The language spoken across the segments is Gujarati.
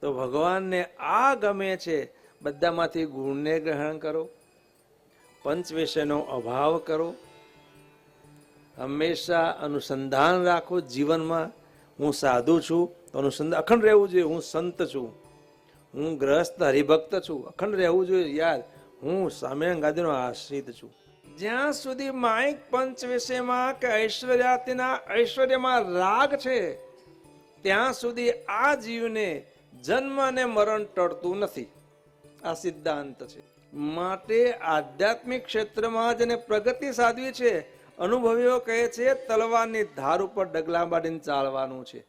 તો ભગવાનને આ ગમે છે, બધામાંથી ગુણને ગ્રહણ કરો, પંચ વિષયનો અભાવ કરો, હંમેશા અનુસંધાન રાખો જીવનમાં. હું સાધુ છું તો અનુસંધાન અખંડ રહેવું જોઈએ. હું સંત છું, હું ગ્રહસ્થ હરિભક્ત છું, અખંડ રહેવું જોઈએ યાદ. હું સ્વામિનારાયણ ગાદીનો આશ્રિત છું. જ્યાં સુધી માઇક પંચ વિષયમાં કે ઐશ્વર્યાતિના ઐશ્વર્યમાં રાગ છે, ત્યાં સુધી આ જીવને જન્મ અને મરણ ટળતું નથી. આ સિદ્ધાંત છે. માટે આધ્યાત્મિક ક્ષેત્રમાં જેને પ્રગતિ સાધવી છે, અનુભવીઓ કહે છે તલવારની ધાર ઉપર ડગલા માંડીને ચાલવાનું છે.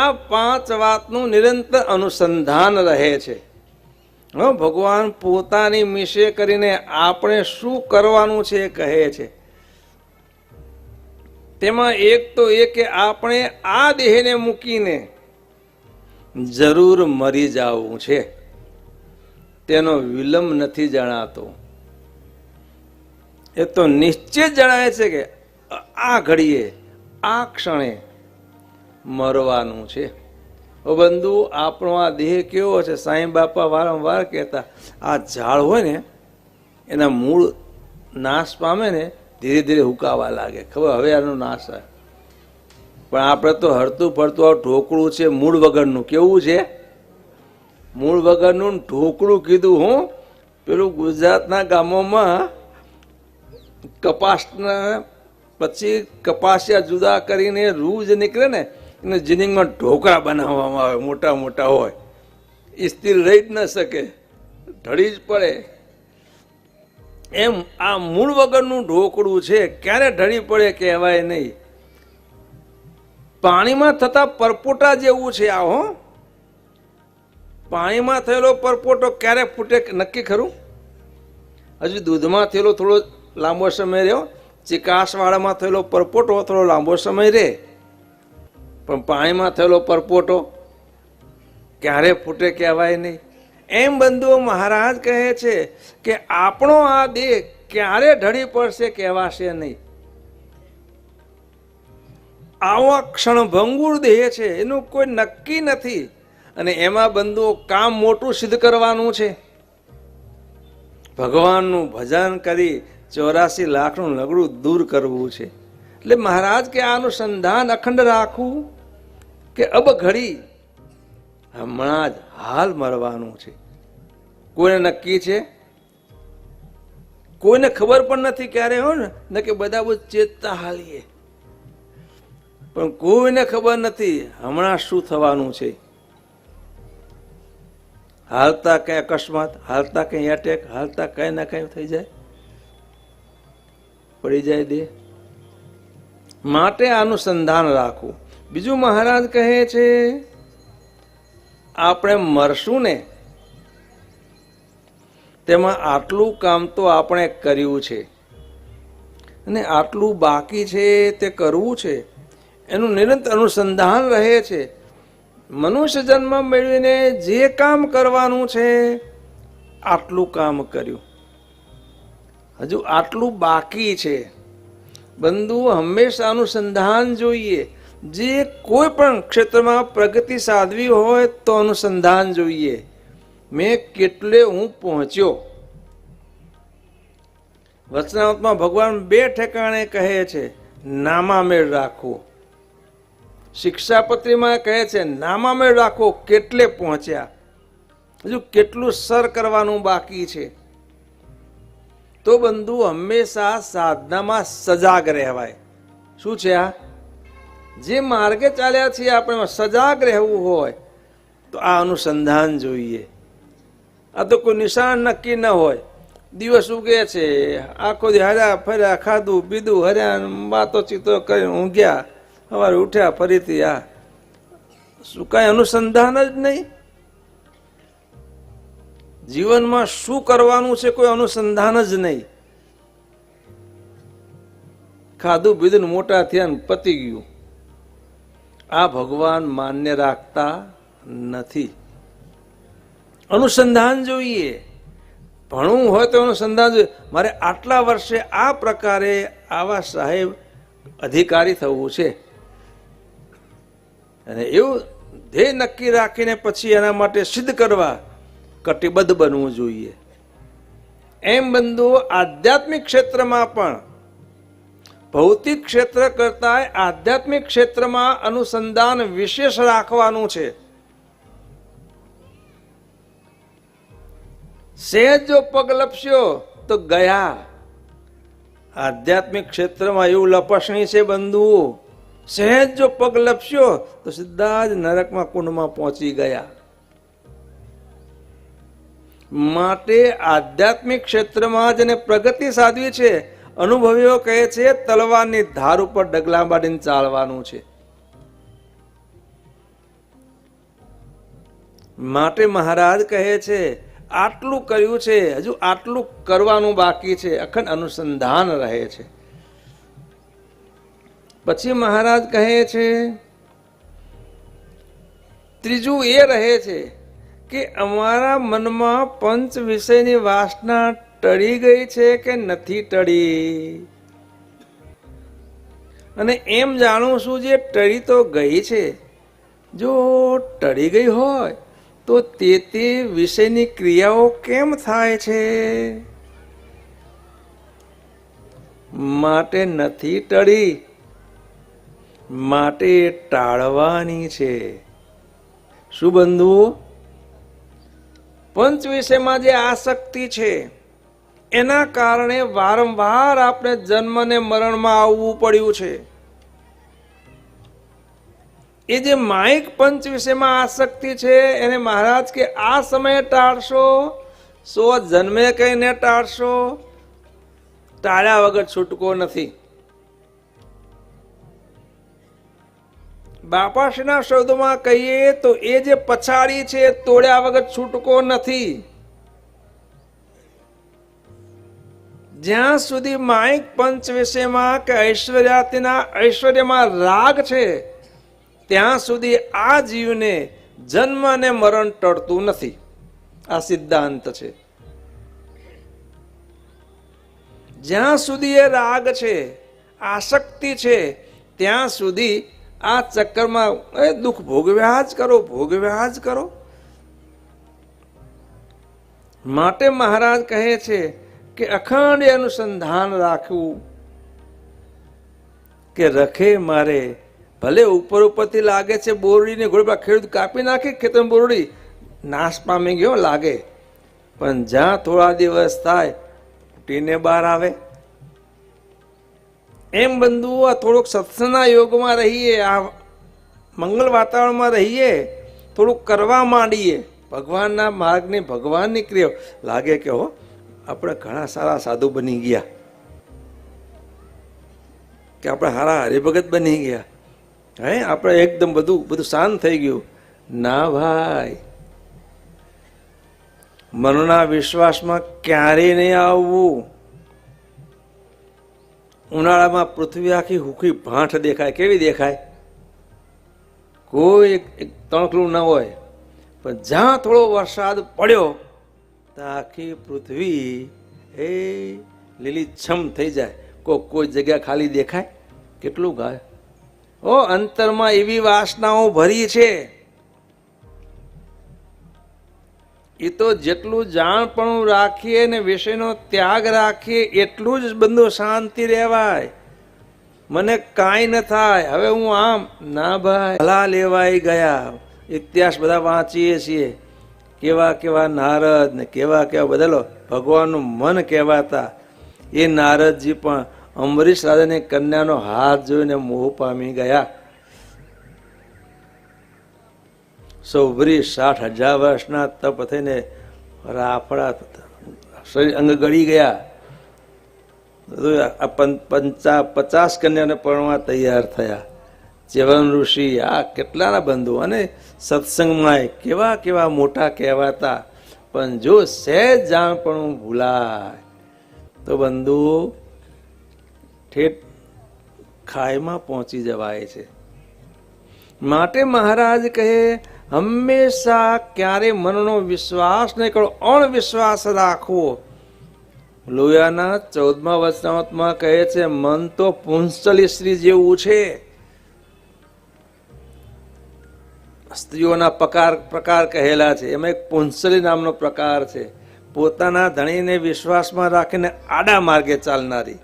આ પાંચ વાતનું નિરંતર અનુસંધાન રહે છે. ભગવાન પોતાની મિશે કરીને આપણે શું કરવાનું છે એ કહે છે. તેમાં એક તો એ કે આપણે આ દેહને મૂકીને જરૂર મરી જવું છે. તેનો વિલંબ નથી જણાતો. એ તો નિશ્ચિત જણાય છે કે આ ઘડીએ આ ક્ષણે મરવાનું છે. બંધુ, આપણો આ દેહ કેવો છે? સાંઈ બાપા વારંવાર કહેતા, આ ઝાડ હોય ને એના મૂળ નાશ પામે ને ધીરે ધીરે હુકાવા લાગે. ખબર હવે આનો નાશ થાય. પણ આપણે તો હરતું ફરતું આ ઢોકળું છે મૂળ વગરનું. કેવું છે? મૂળ વગરનું ઢોકળું કીધું. હું પેલું ગુજરાતના ગામોમાં કપાસના પછી કપાસિયા જુદા કરીને રૂ જે નીકળે ને એને જીનિંગમાં ઢોકળા બનાવવામાં આવે, મોટા મોટા હોય. એ સ્થિર રહી જ ન શકે, ઢળી જ પડે. એમ આ મૂળ વગરનું ઢોકળું છે, ક્યારે ઢળી પડે કહેવાય નહીં. પાણીમાં થતા પરપોટા જેવું છે આ. હો, પાણીમાં થયેલો પરપોટો ક્યારે ફૂટે નક્કી ખરું? હજુ દૂધમાં થયેલો થોડો લાંબો સમય રહ્યો, ચિકાસવાળામાં થયેલો પરપોટો થોડો લાંબો સમય રહે, પણ પાણીમાં થયેલો પરપોટો ક્યારે ફૂટે કહેવાય નહીં. એમ બંધુઓ મહારાજ કહે છે કે આપણો આ દેહ ક્યારે ઢળી પડશે કહેવાશે નહીં. આવો ક્ષણભંગુર દેહ છે, એનું કોઈ નક્કી નથી. અને એમાં બંધુઓ કામ મોટું સિદ્ધ કરવાનું છે. ભગવાનનું ભજન કરી 84 લાખનું નગડું દૂર કરવું છે. એટલે મહારાજ કે આનું સંધાન અખંડ રાખવું કે અબ ઘડી હમણાં જ હાલ મરવાનું છે. કોઈને નક્કી છે? કોઈને ખબર પણ નથી ક્યારે હોય ને કે બધા બહુ ચેતતા હાલીએ, પણ કોઈને ખબર નથી હમણાં શું થવાનું છે. હાલતા કઈ અકસ્માત, હાલતા કઈ એટેક, હાલતા કઈ ના કઈ થઈ જાય, પડી જાય દે. માટે આનું સંધાન રાખવું. બીજું મહારાજ કહે છે આપણે મરશું ને તેમાં આટલું કામ તો આપણે કર્યું છે અને આટલું બાકી છે તે કરવું છે. એનું નિરંતર અનુસંધાન રહે છે. મનુષ્ય જન્મ મેળવીને જે કામ કરવાનું છે આટલું કામ કર્યું, હજુ આટલું બાકી છે. બંધુ, હંમેશા અનુસંધાન જોઈએ. જે કોઈ પણ ક્ષેત્રમાં પ્રગતિ સાધવી હોય તો અનુસંધાન જોઈએ. મેં કેટલે હું પહોંચ્યો. વચનામૃતમાં ભગવાન 2 ઠેકાણે કહે છે નામામેળ રાખવો. શિક્ષાપત્રીમાં કહે છે નામામેળ રાખવો, કેટલે પહોંચ્યા, હજુ કેટલું સર કરવાનું બાકી છે. તો બંધુ, હંમેશા સાધનામાં સજાગ રહેવાય. શું છે આ? જે માર્ગે ચાલ્યા છીએ આપણે સજાગ રહેવું હોય તો આ અનુસંધાન જોઈએ. આ તો કોઈ નિશાન નક્કી ન હોય. દિવસ ઉગે છે, આખો દી હર્યા ફર્યા, ખાધું પીધું, હર્યા, વાતો ચીતો કરીને ઊંઘ્યા, સવારે ઉઠ્યા ફરીથી. આ શું કાંઈ અનુસંધાન જ નહીં. જીવનમાં શું કરવાનું છે કોઈ અનુસંધાન જ નહીં. ખાધું પીધું મોટા થયા ને પતી ગયું. આ ભગવાન માન્ય રાખતા નથી. અનુસંધાન જોઈએ. ભણવું હોય તો અનુસંધાન જોઈએ. મારે આટલા વર્ષે આ પ્રકારે આવા સાહેબ અધિકારી થવું છે, અને એવું ધ્યેય નક્કી રાખીને પછી એના માટે સિદ્ધ કરવા કટિબદ્ધ બનવું જોઈએ. એમ બંધુઓ, આધ્યાત્મિક ક્ષેત્રમાં પણ ભૌતિક ક્ષેત્ર કરતા આધ્યાત્મિક ક્ષેત્રમાં અનુસંધાન વિશેષ રાખવાનું છે. સહેજ જો પગ લપસ્યો તો ગયા. આધ્યાત્મિક ક્ષેત્રમાં એવું લપસણી છે બંધુઓ, સહેજ જો પગ લપસ્યો તો સીધા જ નરકમાં કુંડમાં પહોંચી ગયા. માટે આધ્યાત્મિક ક્ષેત્રમાં જેને પ્રગતિ સાધવી છે, અનુભવીઓ કહે છે તલવારની ધાર ઉપર ડગલા માંડીને ચાલવાનું છે. માટે મહારાજ કહે છે આટલું કર્યું છે, હજુ આટલું કરવાનું બાકી છે. અખંડ અનુસંધાન રહે છે. પછી મહારાજ કહે છે ત્રીજું એ રહે છે કે અમારા મનમાં પંચ વિષયની વાસના ટળી ગઈ છે કે નથી ટળી. અને એમ જાણું છું જે ટળી તો ગઈ છે, જો ટળી ગઈ હોય તો તે વિષયની ક્રિયાઓ કેમ થાય છે? માટે નથી ટળી, માટે ટાળવાની છે. શું બંધુઓ? પંચ વિષયમાં જે આસક્તિ છે એના કારણે વારંવાર આપણે જન્મ ને મરણમાં આવવું પડ્યું છે. એ જે માઇક પંચ વિષયમાં આસક્તિ છે એને મહારાજ કે આ સમયે ટાળશો, સો જન્મે કહીને ટાળશો, ટાળ્યા વગર છૂટકો નથી. બાપાશ્રીના શબ્દોમાં કહીએ તો એ જે પછાડી છે તોડ્યા વગર છૂટકો નથી. જ્યાં સુધી માઇક પંચ વિષયમાં કે ઐશ્વર્યમાં રાગ છે ત્યાં સુધી આ જીવને જન્મ અને મરણ ટળતું નથી. આ સિદ્ધાંત છે. જ્યાં સુધી એ રાગ છે, આસક્તિ છે, ત્યાં સુધી આ ચક્કરમાં દુઃખ ભોગવ્યા જ કરો, ભોગવ્યા જ કરો. માટે મહારાજ કહે છે કે અખંડ અનુસંધાન રાખવું કે રખે મારે. ભલે ઉપર ઉપરથી લાગે છે બોરડીને ઘોડે ખેડૂત કાપી નાખી ખેતર બોરડી નાશ પામી ગયો લાગે, પણ જ્યાં થોડા દિવસ થાય ફૂટીને બહાર આવે. એમ બંધુઓ થોડુંક સત્સંગના યોગમાં રહીએ, આ મંગલ વાતાવરણમાં રહીએ, થોડુંક કરવા માંડીએ ભગવાનના માર્ગની ભગવાનની ક્રિયા. લાગે કે હો આપણે ઘણા સારા સાધુ બની ગયા, કે આપણે સારા હરિભગત બની ગયા, હે આપણે એકદમ બધું શાંત થઈ ગયું. ના ભાઈ, મનના વિશ્વાસમાં ક્યારેય નહીં આવવું. ઉનાળામાં પૃથ્વી આખી હુકી ભાંઠ દેખાય. કેવી દેખાય? કોઈ તણખલું ન હોય, પણ જ્યાં થોડો વરસાદ પડ્યો તો આખી પૃથ્વી એ લીલીછમ થઈ જાય. કોઈ જગ્યા ખાલી દેખાય? કેટલું ગાય. ઓ અંતરમાં એવી વાસનાઓ ભરી છે. એ તો જેટલું જાણપણું રાખીએ ને વિષયનો ત્યાગ રાખીએ એટલું જ બંધુ શાંતિ રહેવાય. મને કાંઈ ન થાય, હવે હું આમ ના ભાઈ. ભલા લેવાઈ ગયા. ઇતિહાસ બધા વાંચીએ છીએ, કેવા કેવા નારદ ને કેવા કેવા બદલો ભગવાનનું મન કહેવાતા. એ નારદજી પણ અંબરીશ રાજાની કન્યાનો હાથ જોઈને મોહ પામી ગયા. 60,000 વર્ષના તપ થઈને રાફડા શરીર અંગ ગળી ગયા. 50 કન્યાને પરણવા તૈયાર થયા. ચેવન ઋષિ આ કેટલાના બંધુ, અને સત્સંગમાં કેવા કેવા મોટા કહેવાતા. પણ જો સહેજ જાણપણું ભૂલાય તો બંધુ ઠેઠ ખાઈમાં પહોંચી જવાય છે. માટે મહારાજ કહે હંમેશા ક્યારે મનનો વિશ્વાસ નહીં કરો, અણવિશ્વાસ રાખવો. લોયાના 14મા વચનામૃતમાં કહે છે મન તો પુંસલી સ્ત્રી જેવું છે. સ્ત્રીઓના પ્રકાર કહેલા છે, એમાં એક પુંસલી નામનો પ્રકાર છે. પોતાના ધણીને વિશ્વાસમાં રાખીને આડા માર્ગે ચાલનારી.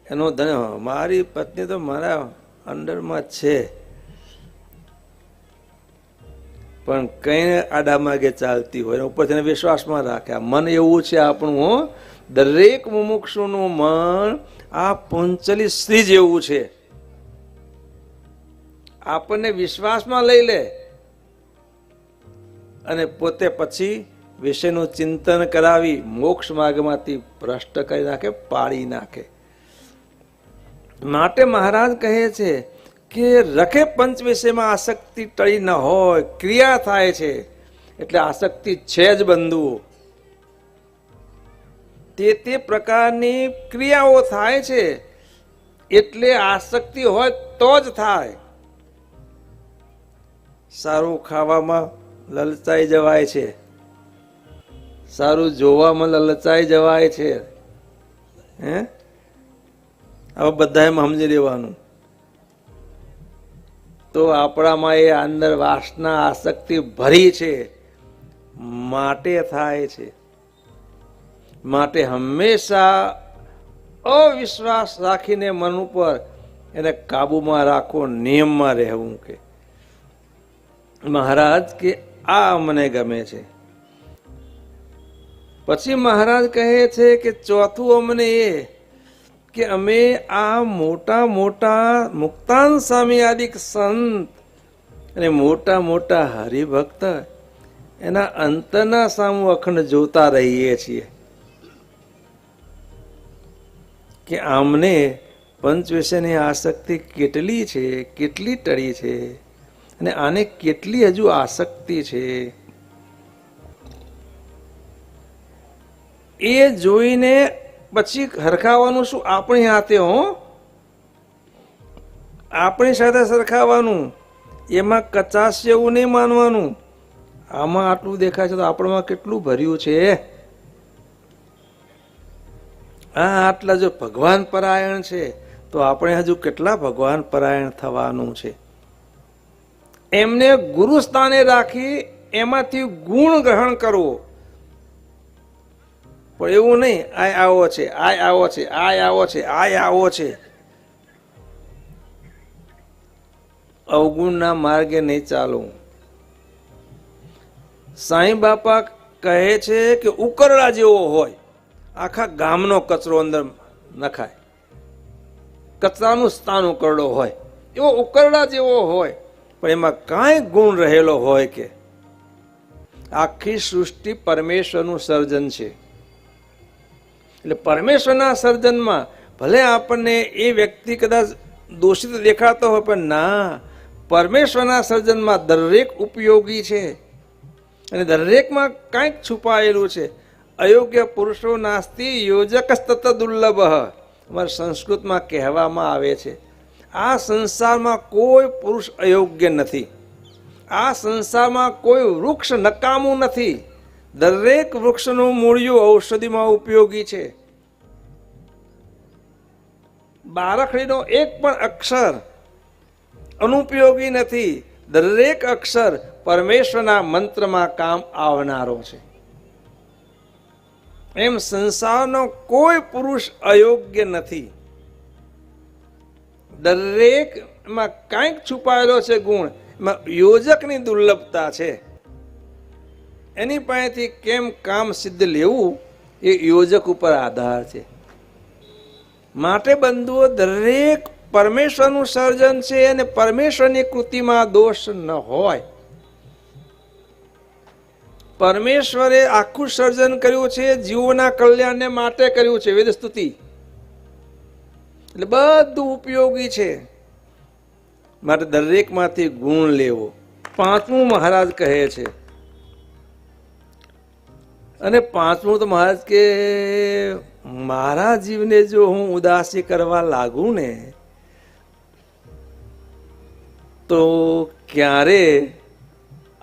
એનો ધણી મારી પત્ની તો મારા અંડરમાં છે, પણ કઈ આડા માર્ગે ચાલતી હોય ઉપર તેને વિશ્વાસમાં રાખે. મન એવું છે આપણું, દરેક મુમુક્ષુનું મન આ પુંચલી સ્ત્રી જેવું છે. આપણને વિશ્વાસમાં લઈ લે અને પોતે પછી વિષયનું ચિંતન કરાવી મોક્ષ માર્ગમાંથી ભ્રષ્ટ કરી નાખે, પાડી નાખે. માટે મહારાજ કહે છે કે રખે પંચ વિષયમાં આસક્તિ ટળી ન હોય, ક્રિયા થાય છે એટલે આસક્તિ છે જ બંધુઓ. તે પ્રકારની ક્રિયાઓ થાય છે એટલે આસક્તિ હોય તો જ થાય. સારું ખાવામાં લલચાઈ જવાય છે, સારું જોવામાં લલચાઈ જવાય છે. હવે બધા એમ સમજી લેવાનું. તો આપણામાં એ અંદર વાસના આસક્તિ ભરી છે માટે થાય છે. માટે હંમેશા અવિશ્વાસ રાખીને મન ઉપર એને કાબુમાં રાખો, નિયમમાં રહેવું. કે મહારાજ કે આ મને ગમે છે. પછી મહારાજ કહે છે કે ચોથું અમને એ કે અમે આ મોટા મોટા મુક્તાન સ્વામી આદિક સંત અને મોટા મોટા હરિભક્ત એના અંતરના સામુ અખંડ જોતા રહીએ છીએ કે આમને પંચ વિષયની આસક્તિ કેટલી છે, કેટલી ટળી છે અને આને કેટલી હજુ આસક્તિ છે. એ જોઈને પછી હરખાવાનું શું? આપણી હાથે આપણી સાથે સરખાવાનું. એમાં કચાશ એવું નહીં માનવાનું. આમાં આટલું દેખાય છે તો આપણામાં કેટલું ભર્યું છે. આટલા જો ભગવાન પરાયણ છે તો આપણે હજુ કેટલા ભગવાન પરાયણ થવાનું છે. એમને ગુરુ સ્થાને રાખી એમાંથી ગુણ ગ્રહણ કરવો. પણ એવું નહીં આ આવો છે, આ આવો છે, આ આવો છે, આ આવો છે. અવગુણના માર્ગે નહીં ચાલવું. સાંઈ બાપા કહે છે કે ઉકરડા જેવો હોય, આખા ગામનો કચરો અંદર નખાય, કચરાનું સ્થાન ઉકરડો હોય, એવો ઉકરડા જેવો હોય પણ એમાં કાંઈ ગુણ રહેલો હોય. કે આખી સૃષ્ટિ પરમેશ્વરનું સર્જન છે. એટલે પરમેશ્વરના સર્જનમાં ભલે આપણને એ વ્યક્તિ કદાચ દોષિત દેખાતો હોય પણ ના, પરમેશ્વરના સર્જનમાં દરેક ઉપયોગી છે અને દરેકમાં કંઈક છુપાયેલું છે. અયોગ્ય પુરુષો નાસ્તિ યોજક તત દુર્લભ, અમારા સંસ્કૃતમાં કહેવામાં આવે છે. આ સંસારમાં કોઈ પુરુષ અયોગ્ય નથી. આ સંસારમાં કોઈ વૃક્ષ નકામું નથી. દરેક વૃક્ષનું મૂળિયું ઔષધિમાં ઉપયોગી છે. બારખડીનો એક પણ અક્ષર અનુપયોગી નથી. દરેક અક્ષર પરમેશ્વરના મંત્રમાં કામ આવનારો છે. એમ સંસારનો કોઈ પુરુષ અયોગ્ય નથી. દરેકમાં કંઈક છુપાયેલો છે ગુણ. એમાં યોજકની દુર્લભતા છે. એની પાસેથી કેમ કામ સિદ્ધ લેવું એ યોજક ઉપર આધાર છે. માટે બંધુઓ દરેક પરમેશ્વરનું સર્જન છે અને પરમેશ્વરની કૃતિમાં દોષ ન હોય. પરમેશ્વરે આખું સર્જન કર્યું છે જીવોના કલ્યાણને માટે કર્યું છે. વેદ સ્તુતિ એટલે બધું ઉપયોગી છે. માટે દરેકમાંથી ગુણ લેવો. પાંચમું મહારાજ કહે છે, અને પાંચમું તો મહારાજ કે મારા જીવને જો હું ઉદાસી કરવા લાગુ ને તો ક્યારે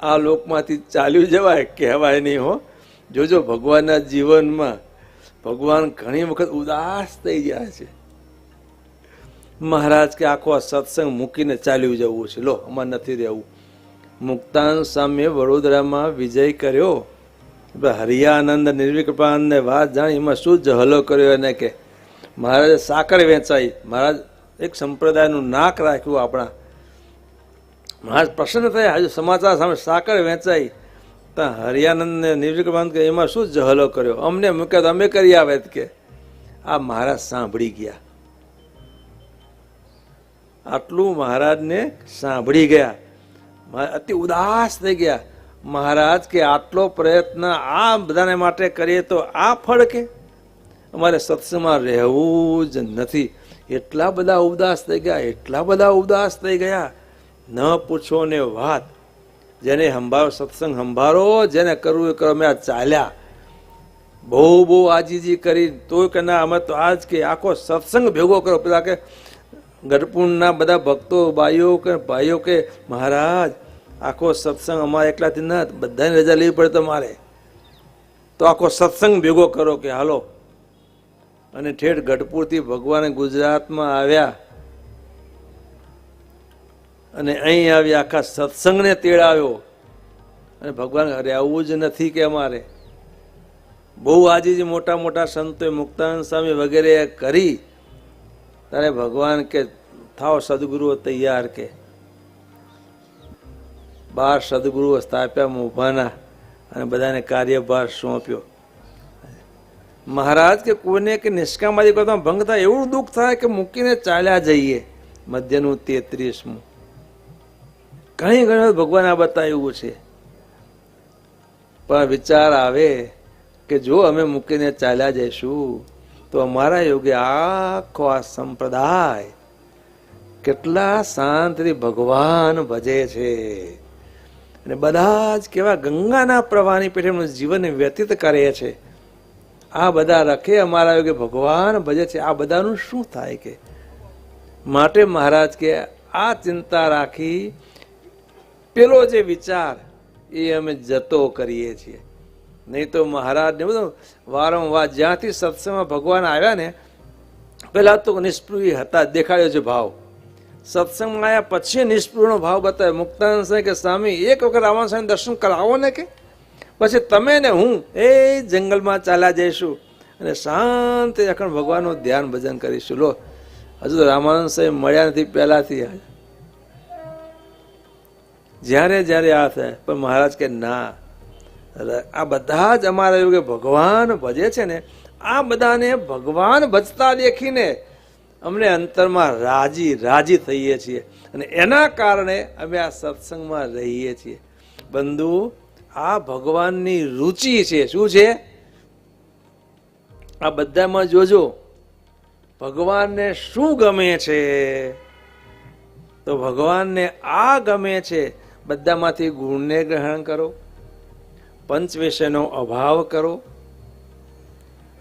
આ લોકમાંથી ચાલ્યું જવાય કહેવાય નહીં હો. જોજો ભગવાનના જીવનમાં ભગવાન ઘણી વખત ઉદાસ થઈ ગયા છે. મહારાજ કે આખો આ સત્સંગ મૂકીને ચાલ્યું જવું છે, લો અમારે નથી રહેવું. મુક્તાન સામે વડોદરામાં વિજય કર્યો, હરિયાનંદ નિર્વિકૃપાનંદને વાત જાણી એમાં શું જહલો કર્યો એને કે મહારાજે સાકર વેચાઈ. મહારાજ એક સંપ્રદાયનું નાક રાખ્યું આપણા. મહારાજ પ્રસન્ન થયા, હજુ સમાચાર સામે સાકર વેચાઈ. ત્યાં હરિયાનંદ ને નિર્વિકૃપાનંદ કે એમાં શું જહલો કર્યો, અમને મૂક્યા તો અમે કરી આવે કે આ મહારાજ સાંભળી ગયા. આટલું મહારાજને સાંભળી ગયા, અતિ ઉદાસ થઈ ગયા. મહારાજ કે આટલો પ્રયત્ન આ બધાને માટે કરીએ તો આ ફળ કે અમારે સત્સંગમાં રહેવું જ નથી. એટલા બધા ઉદાસ થઈ ગયા, એટલા બધા ઉદાસ થઈ ગયા, ન પૂછો ને વાત. જેને સંભાળો સત્સંગ સંભાળો, જેને કરવું એ કરો. અમે આ ચાલ્યા, બહુ આજીજી કરી તો કે ના અમે તો આજ કે આખો સત્સંગ ભેગો કરો. પેલા કે ગઢપુરના બધા ભક્તો ભાઈઓ કે મહારાજ આખો સત્સંગ અમારે એકલાથી ના, બધાને રજા લેવી પડે તમારે, તો આખો સત્સંગ ભેગો કરો કે હાલો. અને ઠેઠ ગઢપુરથી ભગવાન ગુજરાતમાં આવ્યા અને અહીં આવી આખા સત્સંગને તેડાવ્યો. અને ભગવાન અરે આવું જ નથી કે અમારે. બહુ આજીજી મોટા મોટા સંતોએ મુક્તાનંદ સ્વામી વગેરે કરી. ત્યારે ભગવાન કે થાવ સદગુરુઓ તૈયાર કે 12 સદગુરુઓ સ્થાપ્યા મોભાના અને બધાને કાર્યભાર સોંપ્યો. મહારાજ કે કોઈને કે નિષ્કામાદી કરતા ભંગ થાય એવું દુઃખ થાય કે મૂકીને ચાલ્યા જઈએ. મધ્યનું 33મું ઘણી ઘણી ભગવાન આ બતાવ્યું છે. પણ વિચાર આવે કે જો અમે મૂકીને ચાલ્યા જઈશું તો અમારા યોગે આખો આ સંપ્રદાય કેટલા શાંતિથી ભગવાન ભજે છે અને બધા જ કેવા ગંગાના પ્રવાહની પેઠે એમનું જીવન વ્યતીત કરે છે. આ બધા રખે અમારા યોગે ભગવાન ભજે છે. આ બધાનું શું થાય કે માટે મહારાજ કે આ ચિંતા રાખી પેલો જે વિચાર એ અમે જતો કરીએ છીએ. નહીં તો મહારાજને બધું વારંવાર જ્યાંથી સત્સંગમાં ભગવાન આવ્યા ને પેલા તો નિષ્પૃહ હતા, દેખાડ્યો છે ભાવ. સત્સંગમાં આવ્યા પછી નિષ્પૃહનો ભાવ બતાવ્યો. મુક્તાનંદ સ્વામી કે સ્વામી એક વખત રાવણ સ્વામી દર્શન કરાવો ને કે પછી તમે ને હું એ જંગલમાં ચાલ્યા જઈશું અને શાંતિ અખંડ ભગવાનનું ધ્યાન ભજન કરીશું. લો હજુ તો રામાનંદ સ્વામી મળ્યા નથી પહેલાથી. જ્યારે જ્યારે આ થાય પણ મહારાજ કે ના, આ બધા જ અમારા યોગે ભગવાન ભજે છે ને, આ બધાને ભગવાન ભજતા દેખીને અમને અંતરમાં રાજી થઈએ છીએ અને એના કારણે અમે આ સત્સંગમાં રહીએ છીએ. બંધુ આ ભગવાનની રુચિ છે. શું છે? આ બધામાં જોજો ભગવાનને શું ગમે છે, તો ભગવાનને આ ગમે છે. બધામાંથી ગુણને ગ્રહણ કરો, પંચ વિષયનો અભાવ કરો,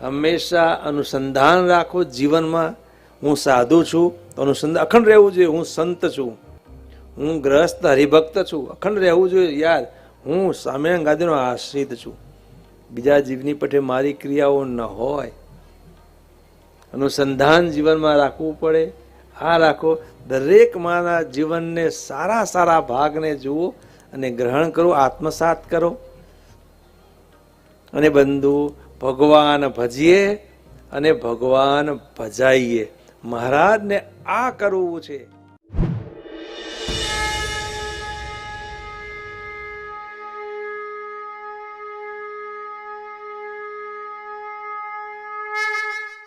હંમેશા અનુસંધાન રાખો જીવનમાં. હું સાધુ છું તો અનુસંધાન અખંડ રહેવું જોઈએ. હું સંત છું, હું ગ્રહસ્થ હરિભક્ત છું, અખંડ રહેવું જોઈએ યાદ. હું સ્વામિનારાયણ ગાદીનો આશ્રિત છું, બીજા જીવની પેઠે મારી ક્રિયાઓ ન હોય. અનુસંધાન જીવનમાં રાખવું પડે. આ રાખો. દરેક માના જીવનને સારા સારા ભાગને જુઓ અને ગ્રહણ કરો, આત્મસાત કરો. અને બંધુ ભગવાન ભજીએ અને ભગવાન ભજાઈએ. મહારાજને આ કરવું છે.